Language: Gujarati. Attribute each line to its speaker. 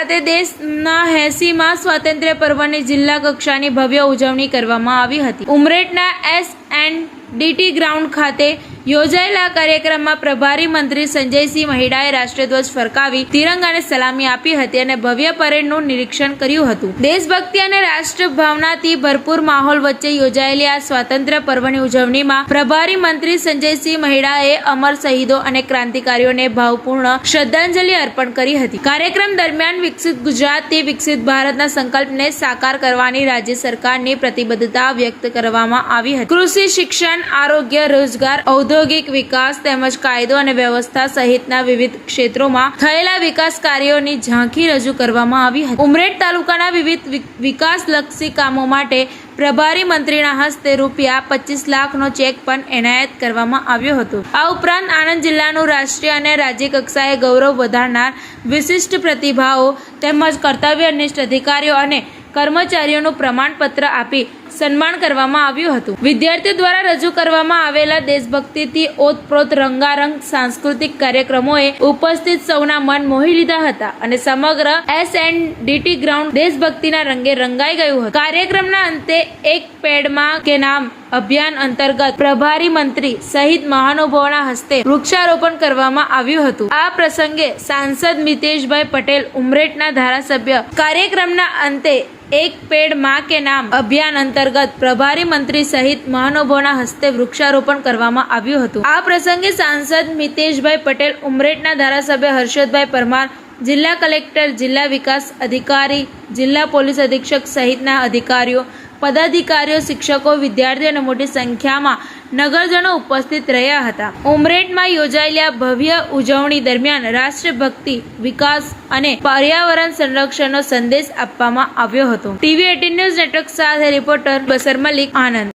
Speaker 1: ખાતે દેશના 80મા સ્વાતંત્ર્ય પર્વની જિલ્લા કક્ષાની ભવ્ય ઉજવણી કરવામાં આવી હતી। ઉમરેઠના SNDT ગ્રાઉન્ડ ખાતે યોજાયેલા કાર્યક્રમમાં પ્રભારી મંત્રી સંજયસિંહ મહિડાએ રાષ્ટ્રધ્વજ ફરકાવી તિરંગાને સલામી આપી હતી અને ભવ્ય પરેડનું નિરીક્ષણ કર્યું હતું। દેશભક્તિ અને રાષ્ટ્રભાવનાથી ભરપૂર માહોલ વચ્ચે યોજાયેલી આ સ્વાતંત્ર્ય પર્વની ઉજવણીમાં પ્રભારી મંત્રી સંજયસિંહ મહિડાએ અમર શહીદો અને ક્રાંતિકારીઓને ભાવપૂર્ણ શ્રદ્ધાંજલિ અર્પણ કરી હતી। કાર્યક્રમ દરમિયાન વિકસિત ગુજરાતથી વિકસિત ભારતના સંકલ્પને સાકાર કરવાની રાજ્ય સરકારની પ્રતિબદ્ધતા વ્યક્ત કરવામાં આવી હતી। કૃષિ, શિક્ષણ, આરોગ્ય, રોજગાર, ઔદ્યોગિક વિકાસ તેમજ કાયદો અને વ્યવસ્થા સહિતના વિવિધ ક્ષેત્રોમાં થયેલા વિકાસ કાર્યોની ઝાંખી રજૂ કરવામાં આવી હતી। ઉમરેઠ તાલુકાના વિવિધ વિકાસલક્ષી કામો માટે પ્રભારી મંત્રીના હસ્તે ₹25 લાખનો ચેક પણ એનાયત કરવામાં આવ્યો હતો। આ ઉપરાંત આણંદ જિલ્લાનું રાષ્ટ્રીય અને રાજ્ય કક્ષાએ ગૌરવ વધારનાર વિશિષ્ટ પ્રતિભાઓ તેમજ કર્તવ્યનિષ્ઠ અધિકારીઓ અને કર્મચારીઓનું પ્રમાણપત્ર આપી સન્માન કરવામાં આવ્યું હતું। વિદ્યાર્થીઓ દ્વારા રજૂ કરવામાં આવેલા દેશભક્તિથી ઓતપ્રોત રંગારંગ સાંસ્કૃતિક કાર્યક્રમોએ ઉપસ્થિત સૌના મન મોહી લીધા હતા અને સમગ્ર SNDT ગ્રાઉન્ડ દેશભક્તિના રંગે રંગાઈ ગયું હતું। કાર્યક્રમના અંતે એક પેડ માં કે નામ અભિયાન અંતર્ગત પ્રભારી મંત્રી સહિત મહાનુભાવોના હસ્તે વૃક્ષારોપણ કરવામાં આવ્યું હતું। આ પ્રસંગે સાંસદ મિતેશભાઈ પટેલ, ઉમરેઠના ધારાસભ્ય કાર્યક્રમના અંતે એક પેડ માં કે નામ અભિયાન અંતર્ગત પ્રભારી મંત્રી સહિત મહાનુભાવોના હસ્તે વૃક્ષારોપણ કરવામાં આવ્યું હતું। આ પ્રસંગે સાંસદ મિતેશભાઈ પટેલ, ઉમરેઠના ધારાસભ્ય હર્ષદભાઈ પરમાર, જિલ્લા કલેક્ટર, જિલ્લા વિકાસ અધિકારી, જિલ્લા પોલીસ અધિક્ષક સહિતના અધિકારીઓ, પદાધિકારીઓ, શિક્ષકો, વિદ્યાર્થીઓ અને મોટી સંખ્યામાં નગરજનો ઉપસ્થિત રહ્યા હતા। ઉમરેઠમાં યોજાયેલી ભવ્ય ઉજવણી દરમિયાન રાષ્ટ્રભક્તિ, વિકાસ અને પર્યાવરણ સંરક્ષણનો સંદેશ આપવામાં આવ્યો હતો। TV18 ન્યૂઝ નેટવર્ક સાથે રિપોર્ટર બસર મલિક, આણંદ।